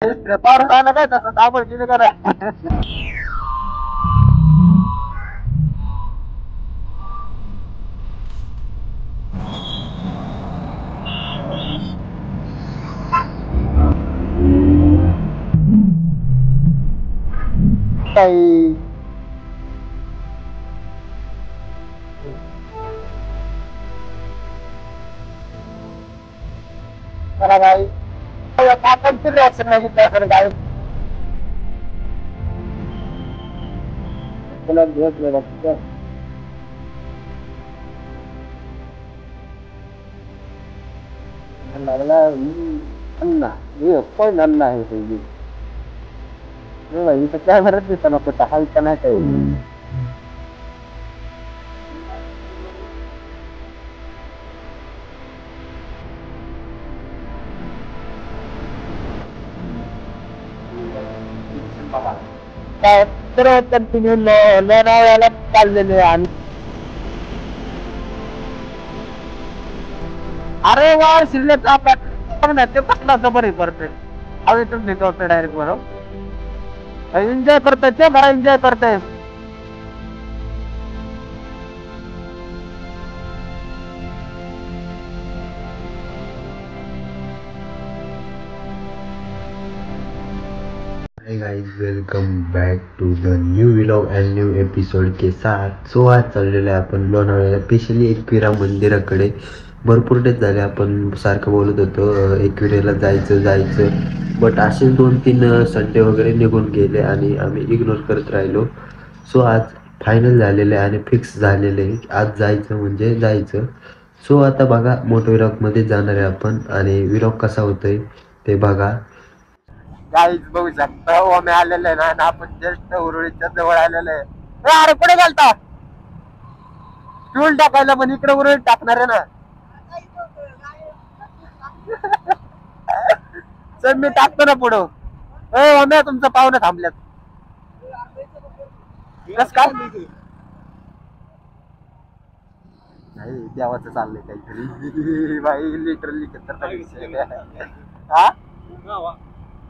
पाऊस आला काय तसं दाबळ केलं करा. काही मला काही काकांची रिॲक्शन नाही घेतलं काय तुला घेतलं लागतं. लागला अण्णा हे कोण अण्णा आहे तुझी इथं कॅमेरात दिसत नको हालता नाही काही. काय तर कंटिन्यू लोणावळ्याला चाललेले आणि अरे वा शिल्लक आपला ते कसला जबर आहे परफेक्ट हवे तुम्ही डायरेक्ट बरोबर एन्जॉय करताय ते बरा एन्जॉय करताय. Hey guys, welcome back to the new vlog and new episode के साथ. सो आज चाललेलं आहे आपण लोणावळ्याला स्पेशली एकविरा मंदिराकडे. भरपूर डेट झाले आपण सारखं बोलत होतो एकविरेला जायचं बट असे 2-3 संडे वगैरे निघून गेले आणि आम्ही इग्नोर करत राहिलो. सो आज फायनल झालेलं आहे आणि फिक्स झालेलं आहे आज जायचं म्हणजे जायचं. सो आता बघा मोठं विलॉगमध्ये जाणार आहे आपण आणि विलॉग कसा होतोय ते बघा. गाईच बघू शकता आम्ही आलेलो आहे ना आणि आपण जस्ट उरुळीच्या जवळ आलेलो आहे. अरे कुठे घालता फ्यूल टाकायला पण इकडे उरुळीत टाकणार आहे ना. सर मी टाकतो ना पुढं. आम्ही तुमचं पाहुणं थांबल्यात कस काय नाही देवाचं चाललंय काहीतरी बाई लिटरली हा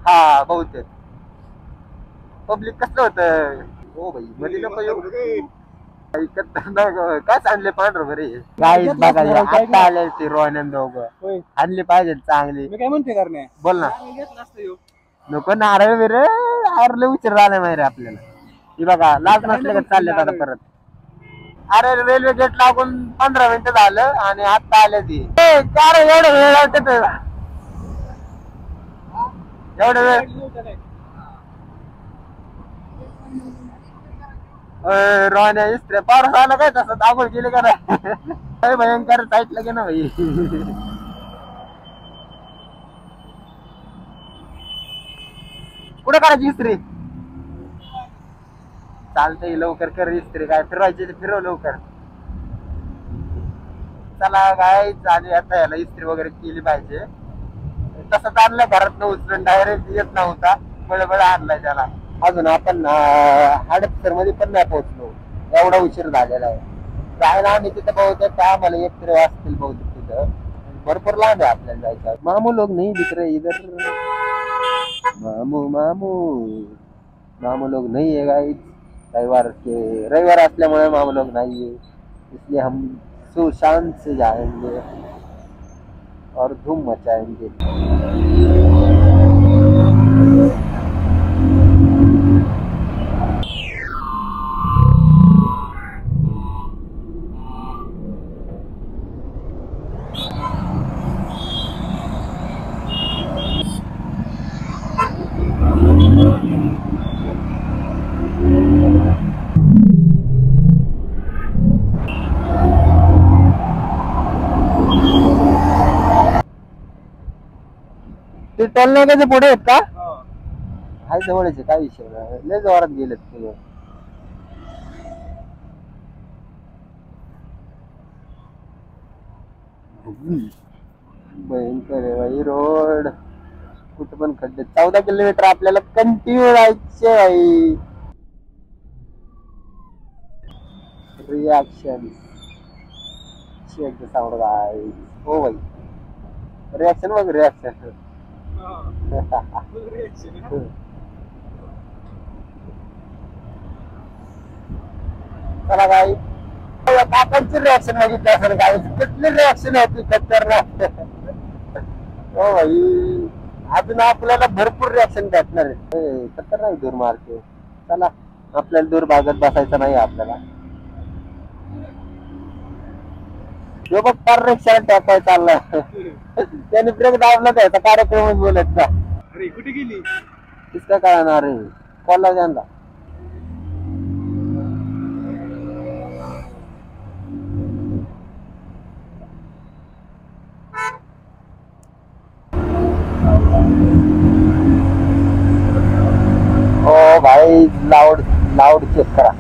हा बहुतेक पब्लिक कसं होतं हो भाई मध्ये नको येऊ. काय आणले पांढर बरे गाईच बघा आता आले ते रोहन दोघं आणले पाहिजे चांगली. मी काय म्हणते करणे बोल ना नको नारळ बिरे आरले उशीर झाला माहिती आपल्याला. ही बघा लाज नसले का चालले आता परत. अरे रेल्वे गेट लागून 15 मिनिटं झालं आणि आता आले ती काय एवढं वेळ लावते एवढं वेळ रोहण्या इस्त्रे पाऊस आला काय तसं दाबळ गेले का नाही भयंकर टाईट लगे ना भाई. कुठे करायची इस्त्री चालतंय लवकर कर इस्त्री काय फिरवायची फिरव लवकर. चला काय आणि आता याला इस्त्री वगैरे केली पाहिजे. तसं आणलं घरात उचलून डायरेक्ट येत नव्हता बळबळ आणलाय त्याला. अजून आपण हडपसर मध्ये पण नाही पोहोचलो एवढा उशीर झालेला आहे. जायला आम्ही तिथं बहुतेक का आम्हाला 1 वाजतील बहुतेक तिथं भरपूर लांब आहे आपल्याला जायचं. मामू लोक नाही दिख रहे इधर मामू मामू मामू लोग नहीं है गाइस. रविवार असल्यामुळे मामू लोग नहीं है इसलिए हम सुशांत से जाएंगे और धूम मचाएंगे. ते टोल नाक्याचे पुढे आहेत का हाय जवळचे काय विषय नाही लय जोरात गेलेत तुझं. भयंकर आहे भाई रोड कुठं पण खड्डे. 14 किलोमीटर आपल्याला कंटिन्यू जायचे भाई. Reaction check the sound guys. हो भाई रिॲक्शन बघ रिॲक्शन चला काही काकांची रिॲक्शन बघितली असेल काय कुठली रिॲक्शन होती खतरनाक. हो भाई अजून आपल्याला भरपूर रिॲक्शन भेटणार आहे. खतरनाक दूर मारते. चला आपल्याला दूर भागत बसायचं नाही आपल्याला. जो बघ पार रिक्षा टाकाय चाललाय त्याने ब्रेक दाबला त्याचा कार्यक्रमच बोलत का. अरे कुठे गेली किसका कळणार आहे कॉलला त्यांना. हो भाई लाऊड लाऊड चेक करा.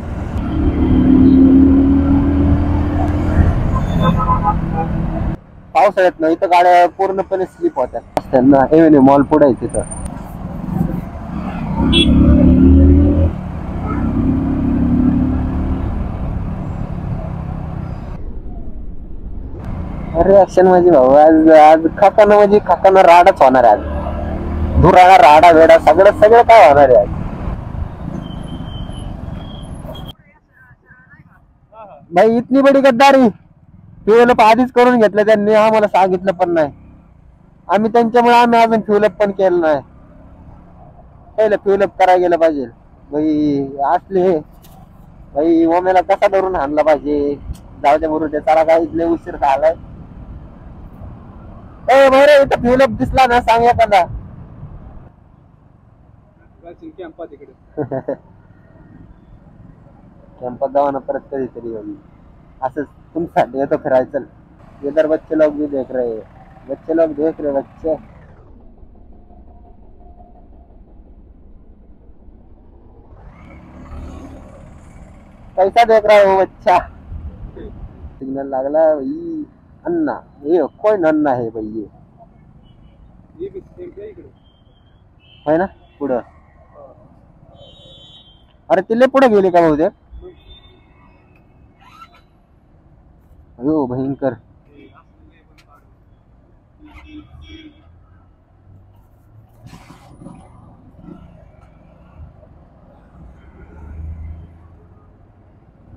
पावसाळ्यात नाही तर गाड्या पूर्णपणे स्लिप होत्यात. त्यांना एव्हेन्यू मॉल पुढे आहे तिथं. रिॲक्शन माझी भाऊ आज आज खाकाना म्हणजे खाकाना राडाच होणार आहे. आज धुराळा राडा वेडा सगळं सगळं काय होणार आहे आज. भाई इतनी बडी गद्दारी फ्युअलअप आधीच करून घेतलं त्यांनी आम्हाला सांगितलं पण नाही. आम्ही त्यांच्यामुळे आम्ही अजून फ्युअलअप पण केलं नाही. पहिलं फ्युअलअप करायला गेलं पाहिजे. भाई असले हे भाई ओम्याला कसा धरून आणला पाहिजे. जाऊ दे बरोबर ते चला काही लय उशीर झालाय. बरं इथं फ्युअलअप दिसला ना सांग एखादा. कॅम्पात जावा ना परत कधीतरी असंच तुमच्यासाठी येतो फिरायचं. इधर बच्चे लोग भी देख रहे हैं. बच्चे लोग देख रहे बच्चे. कैसा देख रहा है वो बच्चा. सिग्नल लागला भाई. अन्ना ये कोण अन्ना आहे भाई. है ना पुढं. अरे तिले पुढे गेले का बहुतेक. अयो भयंकर.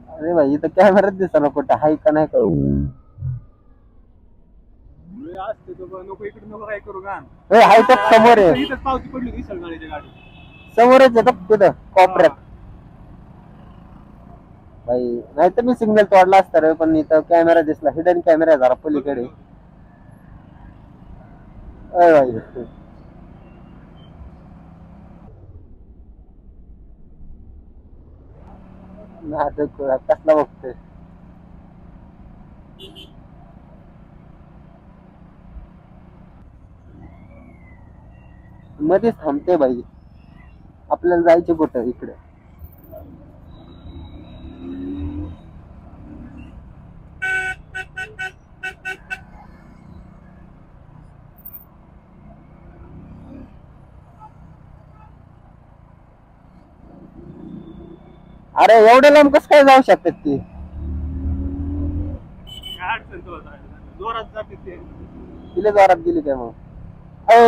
अरे भाई इथं कॅमेरात दिसना कुठं हाय का नाही कळू. हाय तर समोर आहे. समोरच आहे तिथं कॉपऱ्यात. भाई नाही तर मी सिग्नल तोडला असता रे पण इथं कॅमेरा दिसला. हिडन कॅमेरा जरा पलीकडे. भाई कसला बघतोय. मध्येच थांबते भाई. आपल्याला जायचे कुठं इकडे. अरे एवढे लांब कसं काय जाऊ शकतात ती. तिला जोरात गेली काय मग.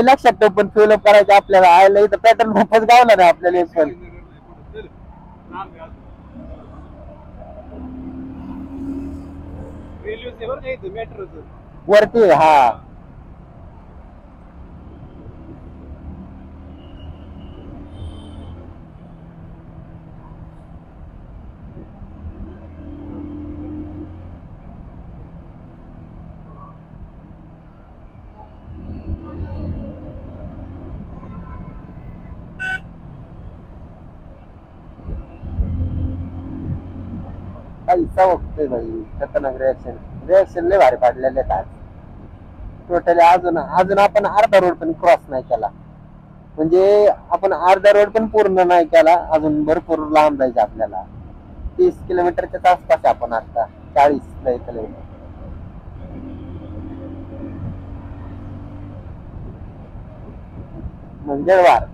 लक्षात ठेव पण फ्युअलअप करायचं आपल्याला. आयला इथं पॅटर्न खूपच गावला नाही आपल्याला एक पण. वरती हा पैसा बघतोय भाई. खतरनाक रिॲक्शन लय भारी पाडलेले आहेत आज. टोटली अजून आपण अर्धा रोड पण क्रॉस नाही केला. म्हणजे आपण अर्धा रोड पण पूर्ण नाही केला. अजून भरपूर लांब जायचं आपल्याला. 30 किलोमीटरच्या आसपास आपण आता 40 किलोमीटर. मंगळवार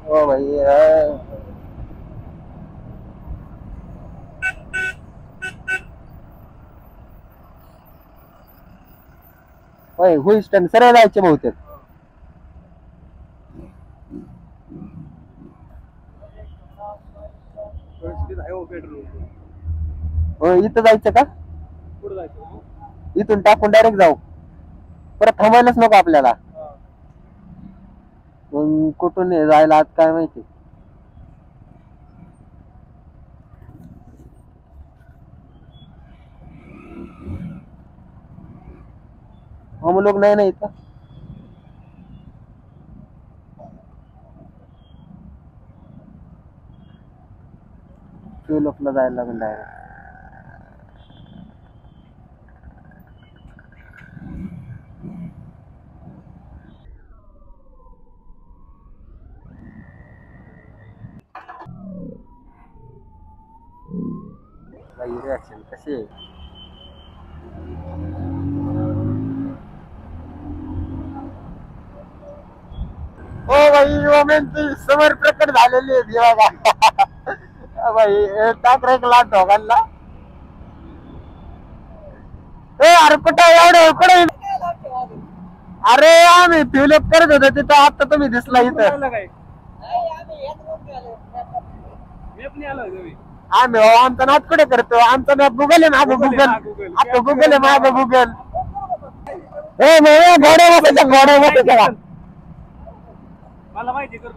ओ भाई होय हुईस्टन सरळ जायचे बहुतेक. हो इथं जायचं का? इथून टाकून डायरेक्ट जाऊ, परत थांबायलाच नको आपल्याला. मग कुठून जायला आज काय माहिती. हम लोग नाही ना इथं. फ्युलअपला जायला लागेल डायरेक्ट. रिॲक्शन कशी आहे. हो भाई मोमेंटची समर प्रकट झालेली आहे देवा भाई. टाक रे क्लास दोघांना. अरे कुठं एवढं कुठे. अरे आम्ही फ्युलअप करत होतो तिथं, आता तुम्ही दिसला इथं. आम्ही आमचा नाच कुठे करतो, आमचा मॅप गुगल आहे मागं गुगल. आता गुगल आहे मागं गुगल. घोड्या बसायचा मला माहिती कर.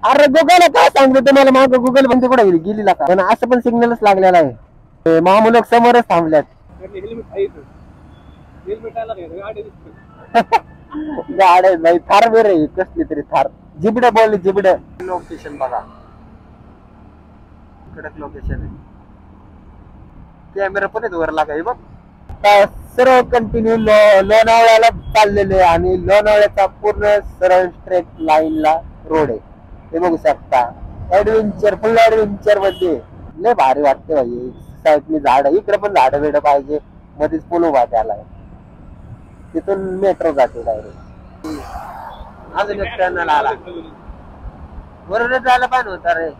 अरे गुगल काय सांगतो तुम्हाला, मागं गुगल बंद कुठे गेली का. पण असं पण सिग्नलच लागलेला आहे. मामू लोक समोरच थांबल्यात. गाड्या नाही थार बेर कसली तरी थार. जिबड बोलली जिबड. लोकेशन बघा, कडक लोकेशन आहे. कॅमेरा पण वर लागाय बघ. सरळ कंटिन्यू लोणावळ्याला चाललेले आणि लोणावळ्याचा पूर्ण सरळ स्ट्रेट लाईनला रोड आहे. हे बघू शकता. ऍडव्हेंचर फुल ऍडव्हेंचर मध्ये लय भारी वाटते भाई. साईडनी झाड, इकडे पण झाडं बिड पाहिजे. मध्येच पूल उभा त्याला, तिथून मेट्रो जाते डायरेक्ट. अजून एक टर्नल आला, बरोबर जायला पाहिजे होता रे.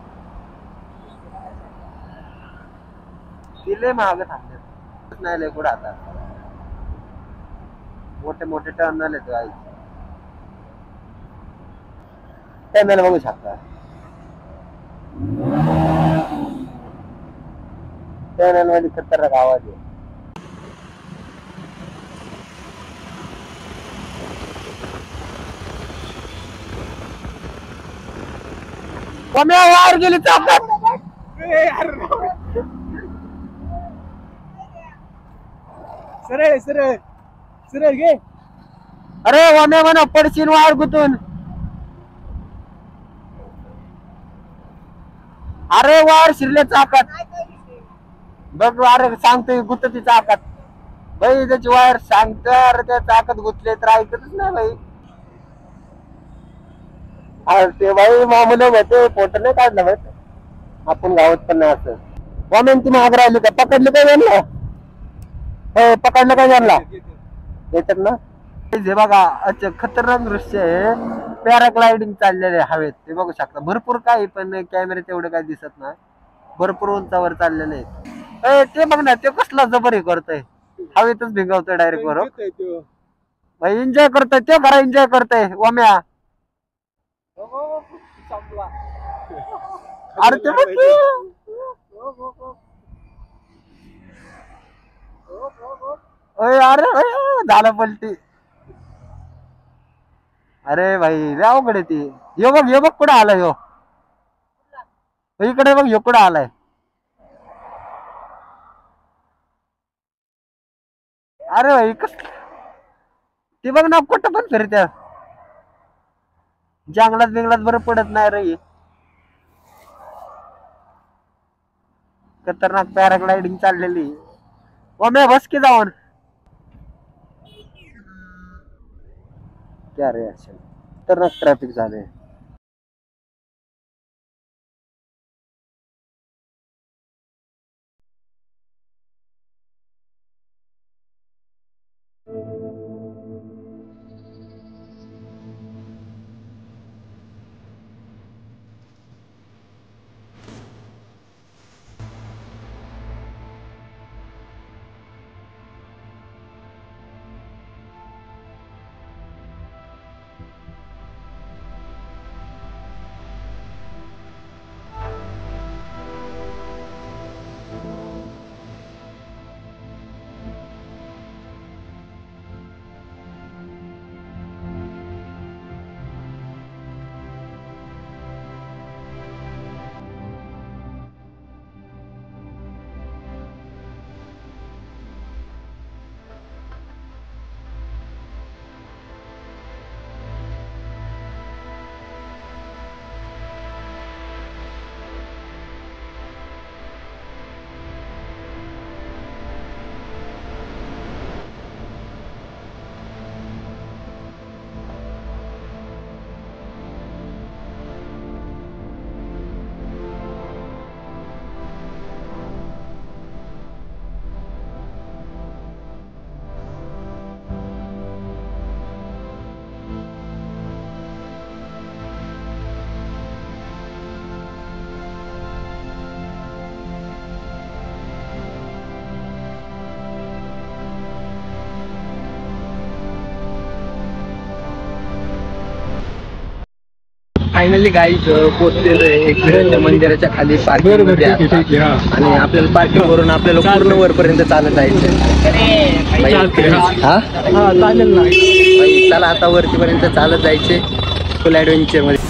तिले महाग थांबले नाही लय पुढे. आता मोठे मोठे टर्नल येतो आई. टर्नल बघू शकता. टर्नल मध्ये खतरनाक आवाज आहे. वायर गेली चापात. सरळ सरळ सरळ घे. अरे वाम्या म्हणा पडशील वायर गुतून. अरे वायर शिरले चाकात बघ. अरे सांगतोय गुतती चाकात भाई. त्याची वायर सांगतो अरे त्या चाकात गुतले तर ऐकतच नाही भाई. अरे ते भाई मामूलं होते, फोटो नाही काढला भाई आपण गावात पण नाही असं. वामेन ती महाग राहिली का, पकडली काय यांना. हो पकडलं काय यांना येतात ना. हे बघा अच्छा खतरनाक दृश्य आहे. पॅराग्लायडिंग चाललेले हवेत ते बघू शकता. भरपूर काही पण कॅमेऱ्यात एवढं काही दिसत नाही. भरपूर उंचावर चाललेले आहेत. ते बघ ना, ते कसला जबर हे करतोय, हवेतच भिंगवतोय डायरेक्ट वर भाई. एन्जॉय करतोय ते, खरा एन्जॉय करतोय वाम्या. अरे ते बघ अरे झालं पलटी. अरे भाई अवघड आहे ती. यो बघ कुठं आलाय यो. इकडे बघ यो कुठं आलाय. अरे भाई कस ते बघ ना कुठं पण फिरत्या. जंगलात बिंगलात बरं पडत नाही रे. खतरनाक पॅराग्लायडिंग चाललेली. वाम्या बस की जाऊन. क्या रे खतरनाक ट्रॅफिक झाले. फायनली गाईज पोहोचलेलो आहे एकविराच्या मंदिराच्या खाली पार्किंग मध्ये आता. आणि आपल्याला पार्किंग करून आपल्याला पूर्ण वरपर्यंत चालत जायचं. हा चालेल ना. चला आता वरतीपर्यंत चालत जायचे फुल ऍडव्हेंचर मध्ये.